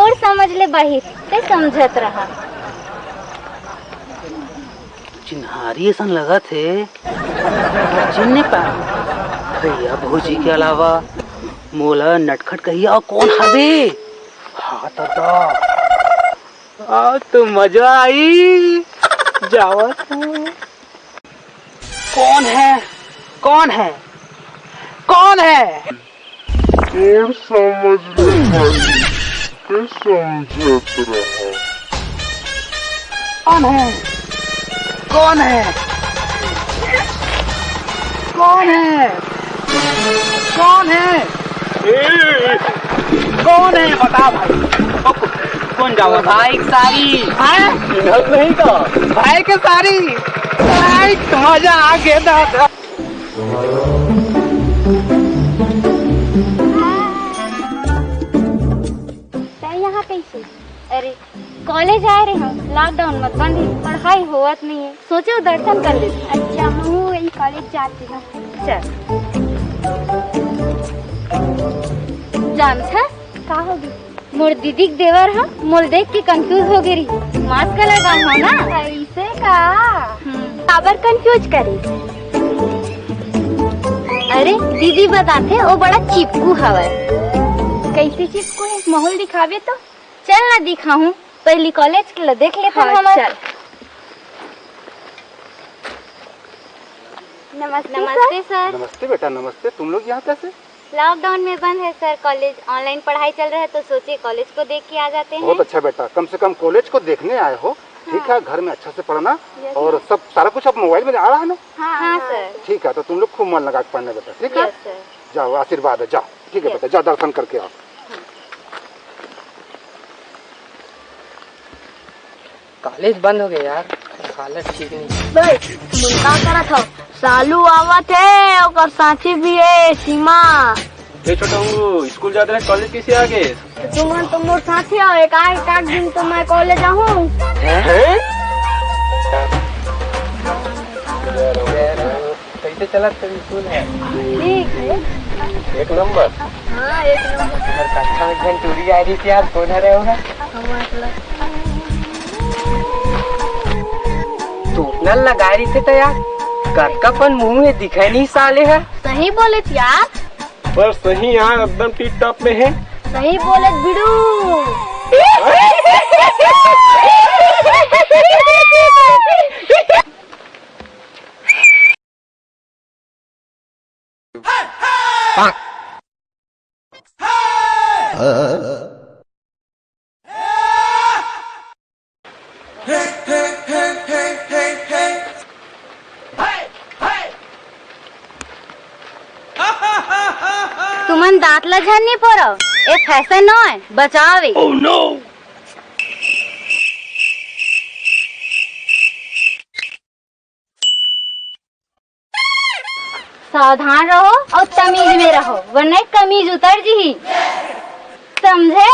मोर समझ ले बाहिर ते समझत रहा। चिन्हारी ऐसा लगा थे चिन्ह नहीं पा भैया भौजी के अलावा मोला नटखट कहिया और कौन हवे। हाँ तो मजा आई जावत कौन है कौन है कौन है और समझ के समझत रहा। कौन है कौन है कौन है कौन है कौन है बता भाई कौन जाओ भाई सारी नहीं तो भाई के सारी भाई मजा आ गया था। यहाँ कैसे? अरे कॉलेज आ रहे हम, लॉकडाउन मत बंद है, पढ़ाई होवत नहीं है, सोचो दर्शन कर ले। अच्छा मैं वही कॉलेज जाती हूँ। चल जान था का होगी मोर दीदी देवर है, मोल देख के कंफ्यूज हो गई। मास्क लगा हो ना ऐसे का काबर कंफ्यूज करे। अरे दीदी बताते वो बड़ा चिपकू हवा। कैसे चिपकू है माहौल दिखावे तो चल ना दिखाऊं, पहली कॉलेज के लिए देख लेते हैं। हाँ, चल। नमस्ते नमस्ते सर। नमस्ते बेटा नमस्ते। तुम लोग यहाँ कैसे? लॉकडाउन में बंद है सर, कॉलेज ऑनलाइन पढ़ाई चल रहा है तो सोचिए कॉलेज को देख के आ जाते हैं। बहुत अच्छा बेटा, कम से कम कॉलेज को देखने आए हो। ठीक है, घर में अच्छा से पढ़ना और सब सारा कुछ अब मोबाइल में आ रहा है ना। हाँ सर। ठीक है, तो तुम लोग खूब मन लगा के पढ़ने बेटा। ठीक है, जाओ आशीर्वाद है, जाओ। ठीक है बेटा, जाओ दर्शन करके आओ। कॉलेज बंद हो गया यार, हालत ठीक नहीं। मुन्ना करा था सालू आवत है और साथी भी है सीमा। ये छोटा हूँ स्कूल जाते हैं, कॉलेज कैसे आ गए? तुम मोर साथी हो, एक आध दिन तो मैं कॉलेज आऊँ। कैसे चला स्कूल है? ठीक है, एक नंबर। हाँ एक नंबर। कक्षा में घंटूरी आ रही थी यार, कौन है होगा तो उतना लगा रही थे तो यार कटकापन मुंह में दिखाई नहीं साले है। सही बोले यार, पर सही यार एकदम टिप टॉप में है। सही बोले बिड़ू। तुमन दांत लझन नहीं पड़ो, एक फैशन न है बचावे। Oh no! सावधान रहो और तमीज में रहो वरना कमीज उतर जी, समझे?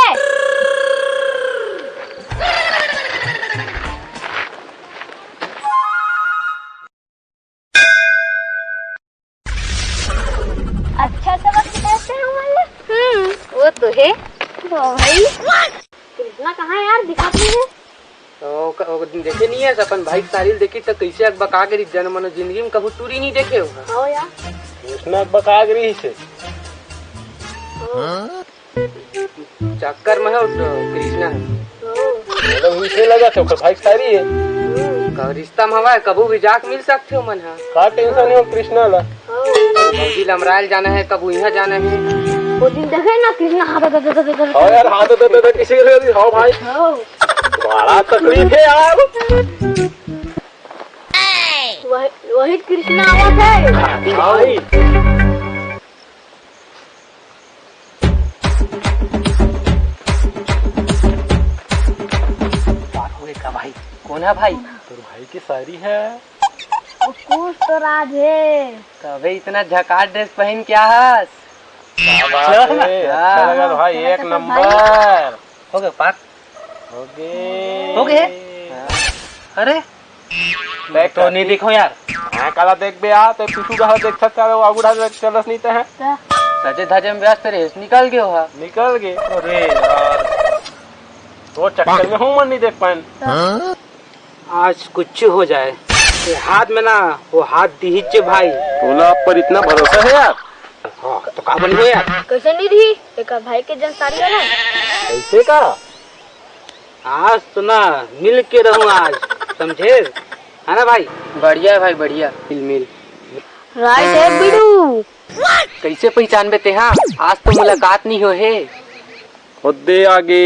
अच्छा सबक सिखाते हैं वो तो है। भाई कृष्णा कहाँ है यार, दिखाती है तो देखे नहीं है अपन भाई सारिल देखी तो कैसे बका के जन मनो जिंदगी में कभी टूरी नहीं देखे होगा। हो यार कृष्णा बका गई से चक्कर में है कृष्णा मतलब इसे लगा तो भाई सारी है का रिश्ता में हवा कबू भी जाके मिल सकते हो मन है। का टेंशन है कृष्णा ला भौजी लमराइल जाना है कब यहाँ जाना है। वो दिन देखे ना कृष्णा हाथ हाँ यार हाथ तो किसी के लिए हाँ भाई बड़ा तकलीफ है यार। वही कृष्णा आवत है भाई का भाई कौन है भाई? तो भाई की सारी है कुछ तो राज है। कभी इतना झकाट ड्रेस पहन क्या है? अच्छा लगा भाई, एक नंबर हो गए पाक हो गए। अरे देख तो नहीं देखो यार हाँ काला देख बे आ तो पीछू का देख सकता है, आगुड़ा देख चलस नहीं तो है सजे धजे में व्यस्त रेस निकल गए हो। निकल गए। अरे यार तो चक्कर में हूँ मन नहीं देख पाए। आज कुछ हो जाए, ये हाथ में ना वो हाथ दीजिए भाई। बोला आप पर इतना भरोसा है यार? हाँ तो का बनी हो यार? कैसे नहीं थी एक भाई के जन सारी वाला ऐसे का? आज तो ना मिल के रहूँ आज, समझे है ना भाई? बढ़िया है भाई, बढ़िया। मिल राइट है बिडू। कैसे पहचान बेते? हाँ, आज तो मुलाकात नहीं हो है। खुदे आगे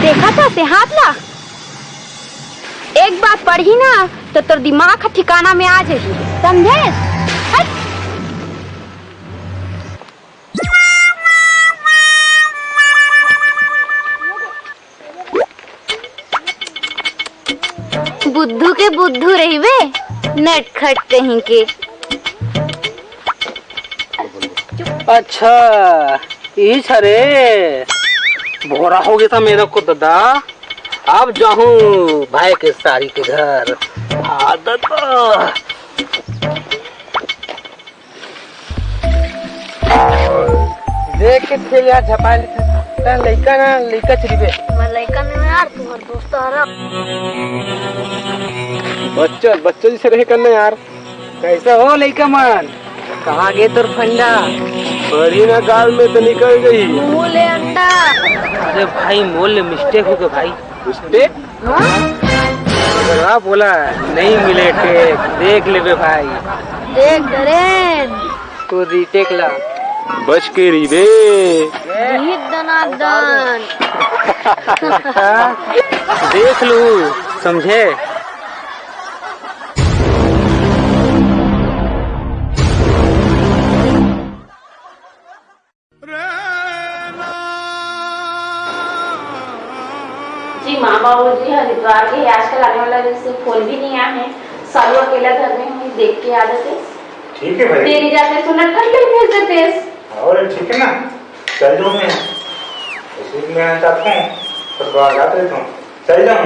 देखा था से हाथ ला। एक बात पढ़ी ना तो तोर दिमाग का ठिकाना में आ जाही, समझे? हट। बुद्धू के बुद्धू रहिबे, नटखट कहीं के। अच्छा ये छरे भोरा हो गया था मेरे को दादा। अब जाऊं भाई के सारी के घर। दादा देख के थे यार, झपा लिखा लड़का ना लड़का चरीबे। मैं लड़का नहीं हूँ यार, तुम्हारा दोस्त हरा। बच्चों जैसे रहे करना यार। कैसा हो लड़का मन? कहाँ गए तोर फंडा? बड़ी ना गाल में तो निकल गई। मुँह ले अंडा। अरे भाई मोल में मिस्टेक हो गया भाई। मिस्टेक? हाँ बोला नहीं मिले टेक, देख ले बे भाई। देख डरेन तो रीटेक ला। बच के रीबे। दनादन। देख लू, समझे? जी माँ बाबू जी हरिद्वार के आजकल आने वाला जैसे फोन भी नहीं आए हैं। सालू अकेला घर में हूँ, देख के आ जाते। ठीक है भाई। देरी जाते तो नटखट के भेज देते। और ठीक है ना, चल जाऊँ मैं। इसी मैं चाहता हूँ तो बाहर आते रहता हूँ, चल जाऊँ।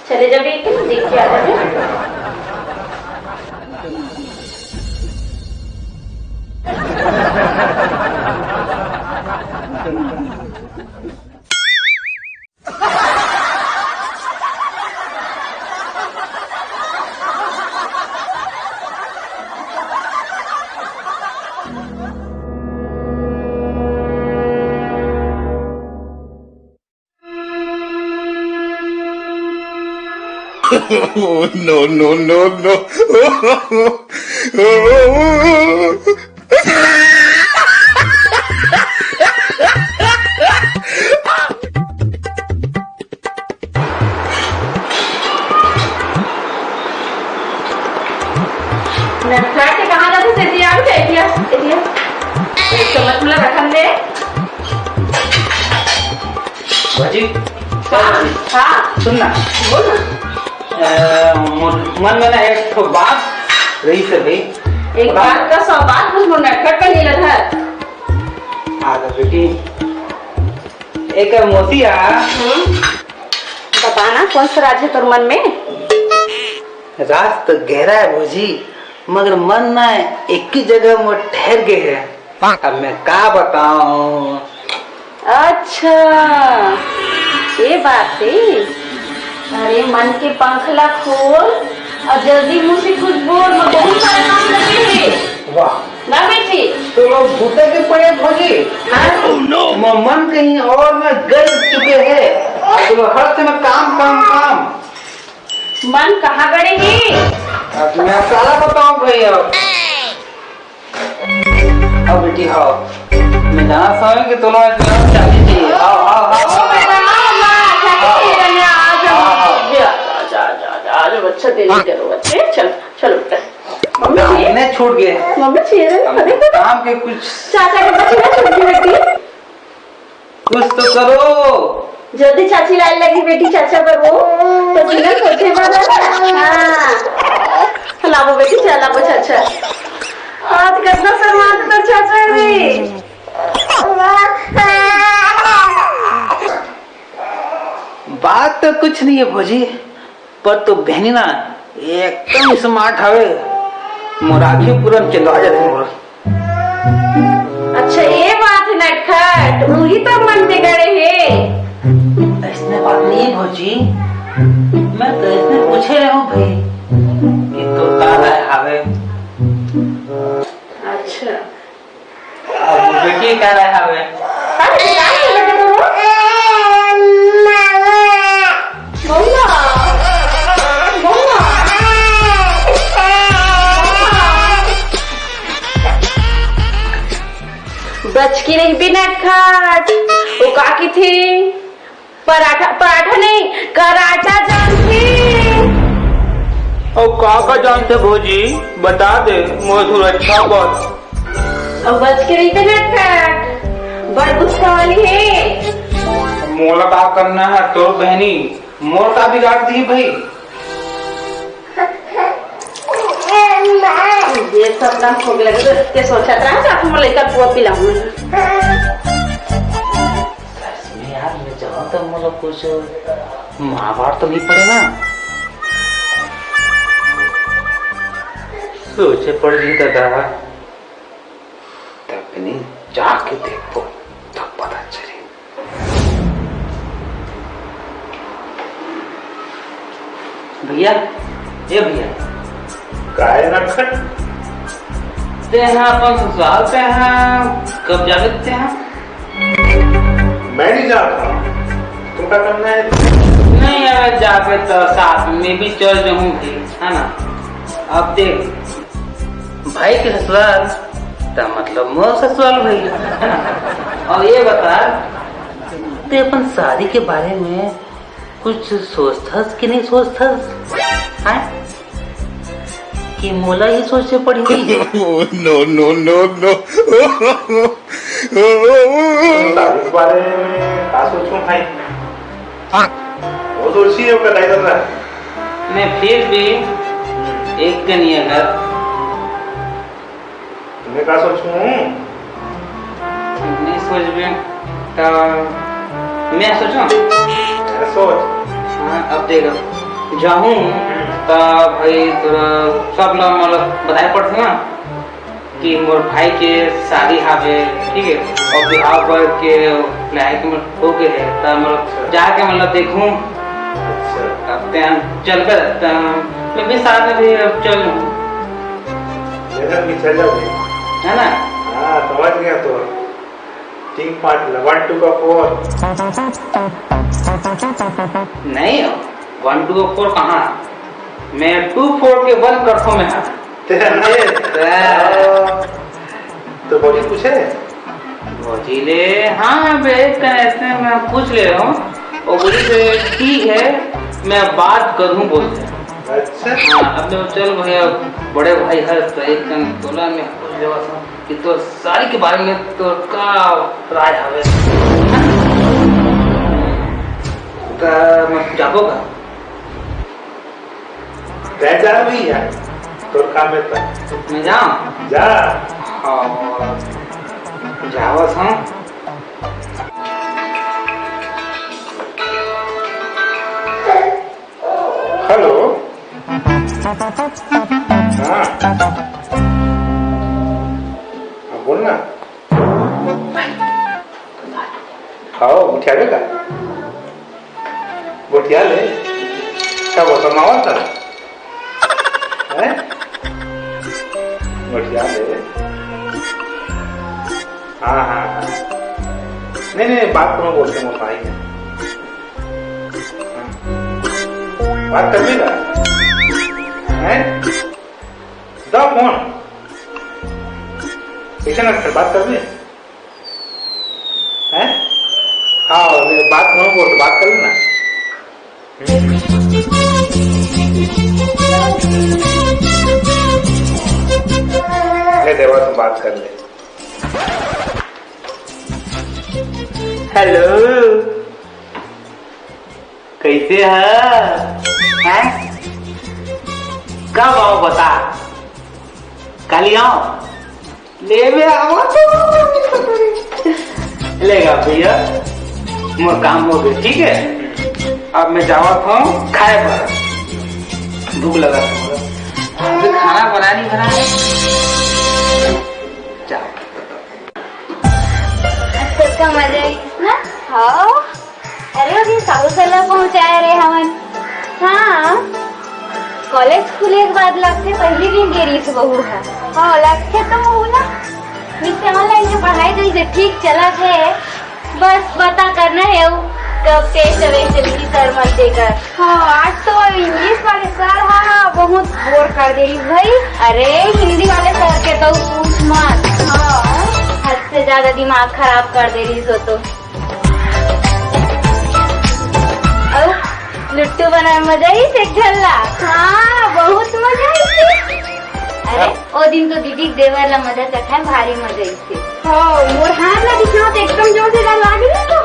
चले जब एक देख के आ जाते। Oh, no, no, no, no. नटखट के कहाँ जाते थे? दिया एक चम्मच मतलब रखन दे। भाजी हाँ सुनना, बोल ना। मन में ना एक ठो बात रही से भाई। एक बात का 100 बात कुछ नटखट कर नीला था। आगा बेटी एक मोतिया बताना कौन सा राज है तोर मन में? राज तो गहरा है भौजी, मगर मन ना एक ही जगह में ठहर गए है। अब मैं क्या बताऊं। अच्छा ये बात है। अरे मन के पंखला खोल और जल्दी मुंह से कुछ बोल, मैं बहुत सारे काम लगे हैं। वाह ना बेटी तो लोग भूते के पड़े भौजी। मन कहीं और में गल चुके हैं, तो हर समय काम काम काम। मन कहाँ गड़े हैं? अब मैं सारा बताऊं भाई। अब बेटी आओ, मैं जाना समझ कि तुम चाबी चाहिए। आओ आओ आओ आज बच्चा देरी करो बच्चे। चलो चलो मम्मी छूट गए। मम्मी काम के कुछ चाचा के बच्चे ना छूट गई बेटी। कुछ तो करो। जल्दी चाची लाने लगी बेटी, चाचा पर वो पसीना सोचे लाभो बेटी, चला वो चाचा। आज कितना शर्माते तो चाचा भी। बात तो कुछ नहीं है भौजी, पर तो बहनी ना एकदम स्मार्ट हवे, मोराखी पूरा चलवा जाते मोरा। अच्छा ये बात है नटखट, वही तो मन बिगड़े है। ऐसने बात नहीं है भौजी, मैं तो ऐसने पूछे रहा हूँ भाई कि तो का हवे। अच्छा अब बेटी कह रहा हवे। बच की नहीं भी नटखट, वो काकी थी पराठा, पराठा नहीं कराटा जानती। और का जानते भौजी, बता दे मधुर अच्छा बात। और बच के नहीं भी नटखट, बड़ गुस्सा वाली है। मोला का करना है तो बहनी, मोर का बिगाड़ दी भाई। ये सपना भोग लगे तो इसके सोचा था कि मैं लेकर पुआ पिलाऊं। यार मैं जाऊँ तो मतलब कुछ महाभारत तो नहीं पड़ेगा। सोचे पड़ रही दादा, तब नहीं जाके देखो तब पता चले। भैया ये भैया काय नटखट ते हैं अपन ससुराल पे हैं, कब जा सकते हैं? मैं नहीं जाता, तुम क्या करना है? नहीं अगर जाके तो साथ में भी चल जाऊँ भी, है ना। अब देख भाई के ससुराल तो मतलब मोर ससुराल भाई, है ना। और ये बता ते अपन शादी के बारे में कुछ सोचथस कि नहीं सोचथस, हैं? कि मोला ही सोचे पड़ी। no, no, no, no. शादी के बारे में क्या सोचूं भाई? वो सोची है उसका टाइटल है। मैं फिर भी एक का नहीं अगर तुम्हें क्या सोचूं? नहीं सोच भी तो मैं सोचूं। मैं सोच। हाँ अब देखो जाऊँ तो भाई थोड़ा सब लोग मतलब बताए पड़ते ना कि मोर भाई के शादी हावे, ठीक है। और बिहार पर के लायक में हो गए है तो मतलब जाके मतलब देखूं। अच्छा अब चल कर मैं भी साथ में भी चल लूँ, इधर भी चल जाओगे, है ना। हाँ समझ गया। तो 3 5 1 2 का 4 नहीं 1 2 4 कहाँ, मैं 2 4 के 1 करता मैं। तो बॉडी पूछे भौजीले हाँ बेच ऐसे मैं पूछ ले रहा हूँ और बोली से ठीक है मैं बात करूँ बोलते हैं। अच्छा हाँ अब मैं चल भैया बड़े भाई है तो एक तोला में पूछ ले कि तो सारी के बारे में तो का राय हवे तो मैं जाबो का रह जा भैया तो काम है मैं जाऊँ जा और जावत हूँ। हेलो हाँ बोलना आओ उठा लेगा उठा ले क्या बोलता मावा था उठा ले हाँ हाँ हाँ नहीं बात तो मैं बोलते हैं भाई है बात कर लेगा दो फोन ना बात कर ले हाँ बात फोन बोल बात कर लेना देवा तो बात कर ले हेलो कैसे है कब आओ बता कल आओ ले आओ लेगा भैया मोर काम हो गया ठीक है अब मैं जावत हूँ खाए पर भूख लगा अभी खाना बना नहीं बना जाओ का मजा ना हाँ अरे अभी साउसला पहुंचाए रे हमन हाँ कॉलेज खुले के बाद लगते पहले दिन गेरी से बहू है हाँ लगते तो बहू ना मिससे ऑनलाइन जो पढ़ाई तो इसे ठीक चला है बस पता करना है वो कब टेस्ट वेस्ट भी सर मत देकर हाँ आज तो इंग्लिश वाले सर हाँ बहुत बोर कर दे भाई अरे हिंदी वाले सर के तो पूछ मत हाँ हद से ज्यादा दिमाग खराब कर दे रही सो तो लुट्टू बना मजा ही से झल्ला हाँ बहुत मजा आई अरे ओ दिन तो दीदी देवर ला मजा चखा भारी मजा आई थी मोर हाथ ला दिखा तो एकदम जोर से डर लागी नहीं तो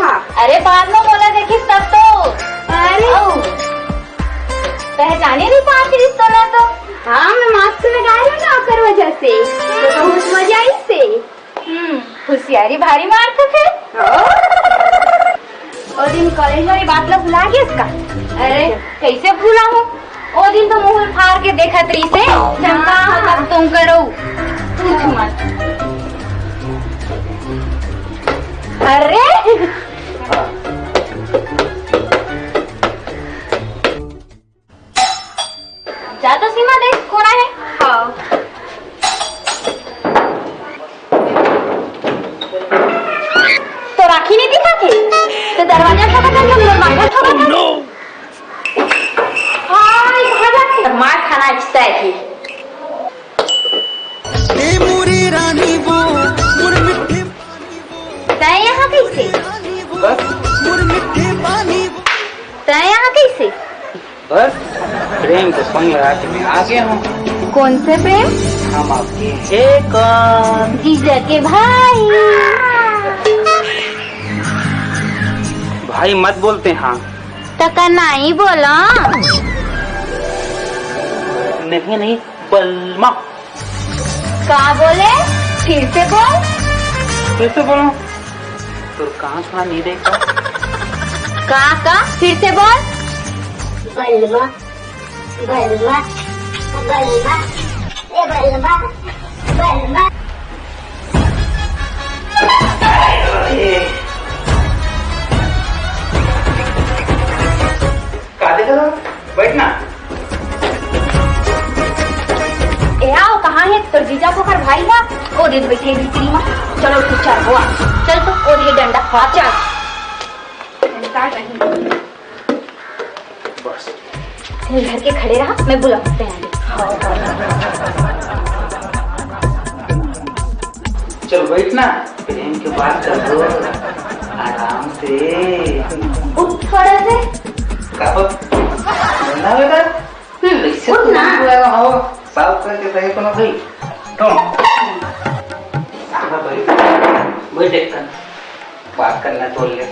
अरे बाद में बोला देखी तब तो अरे पहचाने नहीं पाती रिश्तों ना तो हाँ मैं मास्क लगा रही हूँ ना कर वजह से तो बहुत मजा आई से होशियारी भारी मारते थे ओ दिन कॉलेज वाली बात ला भुला गया इसका अरे कैसे भूला हूँ ओ दिन तो मुंह फाड़ के देखा तरी से चमका होता तुम करो पूछ मत अरे जा तो सीमा देख कौन है हाँ तो राखी नहीं दिखा थे तो दरवाजा ठोका था कि दरवाजा ठोका था मार खाना अच्छा है तय यहाँ कैसे तय यहाँ कैसे बस प्रेम को संग लगा के मैं आ गया हूँ कौन से प्रेम हम आपके है कौन जीजा के भाई भाई मत बोलते हाँ तो कन्नाई बोला नहीं बलमा कहाँ बोले फिर से बोल कैसे बोलो तो कहाँ सुना नहीं देखा कहाँ फिर से बोल बलवा बलवा बलवा ए बलवा बलवा का देखा बैठना आओ कहाँ है तो जीजा को कर भाई था ओ दिन बैठे भीतरी में चलो तू चल हुआ चल तो ओ ये डंडा खा चल बस घर के खड़े रहा मैं बुलाते हैं चलो बैठना प्रेम की बात कर दो आराम से उठ थोड़ा से कब ना बेटा उठ ना हो साफ करके सही को ना भाई तुम भाई देखता बात करना तो ले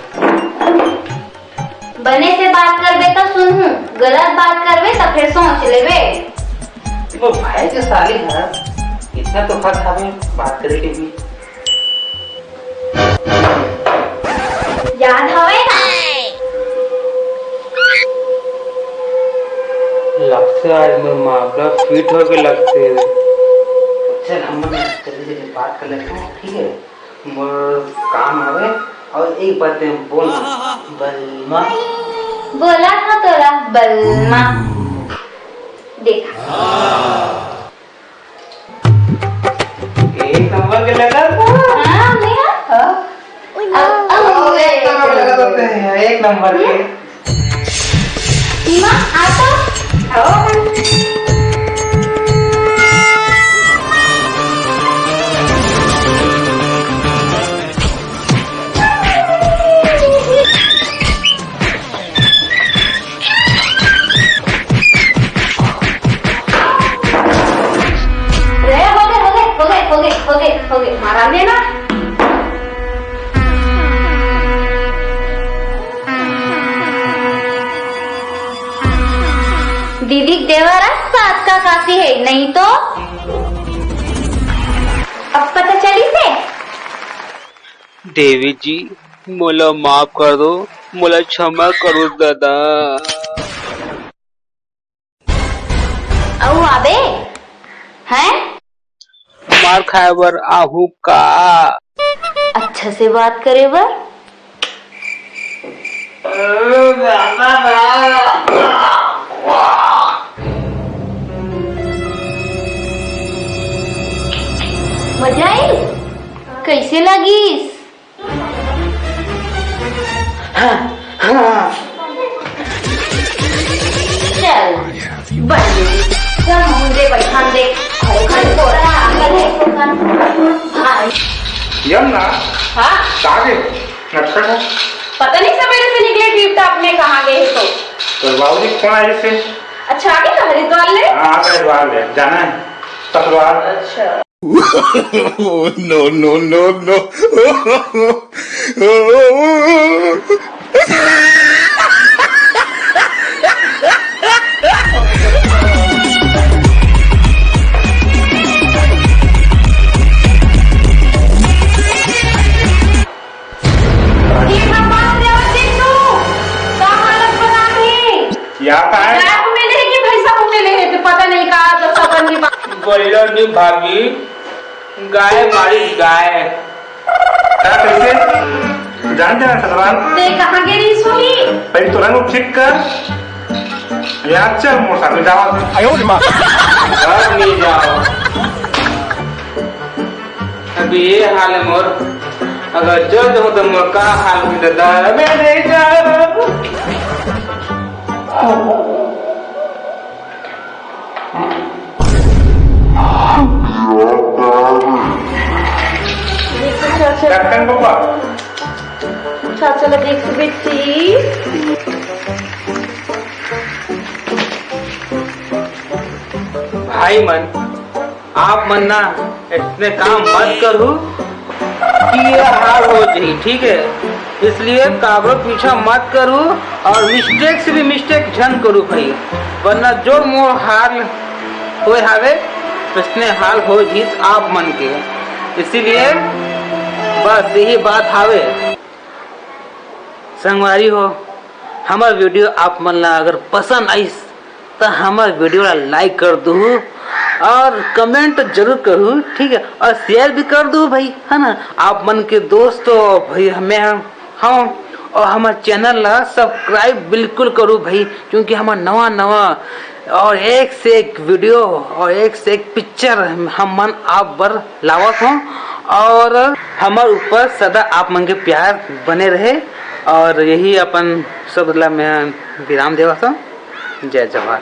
बने से बात करबे तो सुनूं गलत बात करबे तो फिर सोच लेबे वो भाई के साली है, इतना तो फर्क हमें बात करे के भी याद हवे ना? लगते आज में मामला फिट हो के लगते। चल हम जल्दी बात कर लेते हैं, ठीक है? मोर काम हवे और एक बात बोल बलमा। बोला था तोरा बलमा। देखा एक नंबर के लगा था। हाँ मेरा एक नंबर लगा देते हैं, एक नंबर के। सीमा आता हो गए मारा लेना। दीदी देवरा सास का काफी है, नहीं तो अब पता चली से। देवी जी मोला माफ कर दो, मोला क्षमा करो दादा। औ आबे हैं मार खाए बर आहू का। अच्छा से बात करे बर। मजा आई? कैसे लगी? चल चल मुझे बैठा दे। खड़े हो रहा आकर है भाई। यम ना हाँ कहाँ गए? अच्छा है। पता नहीं सवेरे से निकले ट्रिप था, अपने कहाँ गए हैं तो बाबू जी फोन आए से। अच्छा आगे तो हरिद्वार ले। हाँ हरिद्वार ले जाना है, ससुराल। अच्छा no, no, no, no. पता नहीं कहा तो सपन की बात बोलो नहीं भाभी, गाय मारी गाय। क्या कैसे जानते हैं ससुराल? ते कहाँ गई सोनी? पहले तो रंग ठीक कर, यार चल मोर साथ में जाओ। घर नहीं जाओ, अभी ये हाल है मोर। अगर जल्द हो तो मोर का हाल हुई दादा, मैं नहीं जाऊँ। कैप्टन बाबा अच्छा चलो देख बेटी। भाई मन आप मन ना इतने काम मत करो कि ये हाल हो जाए, ठीक है? इसलिए काबरो पीछा मत करो और मिस्टेक से भी मिस्टेक झन करो भाई, वरना जो मोर हाल हो हावे इसने हाल हो जीत आप मन के। इसीलिए बस यही बात हावे। संगवारी हो, हमार वीडियो आप मन ला अगर पसंद आई तो हमार वीडियो ला लाइक कर दो और कमेंट जरूर करूँ, ठीक है? और शेयर भी कर दो भाई, है ना? आप मन के दोस्तों भाई हमें हम और हमारे चैनल ला सब्सक्राइब बिल्कुल करो भाई, क्योंकि हमारा नवा नवा और एक से एक वीडियो और एक से एक पिक्चर हम मन आप बर लावत हों और हमारे ऊपर सदा आप मन के प्यार बने रहे। और यही अपन सब मैं विराम देवा था। जय जवाहर।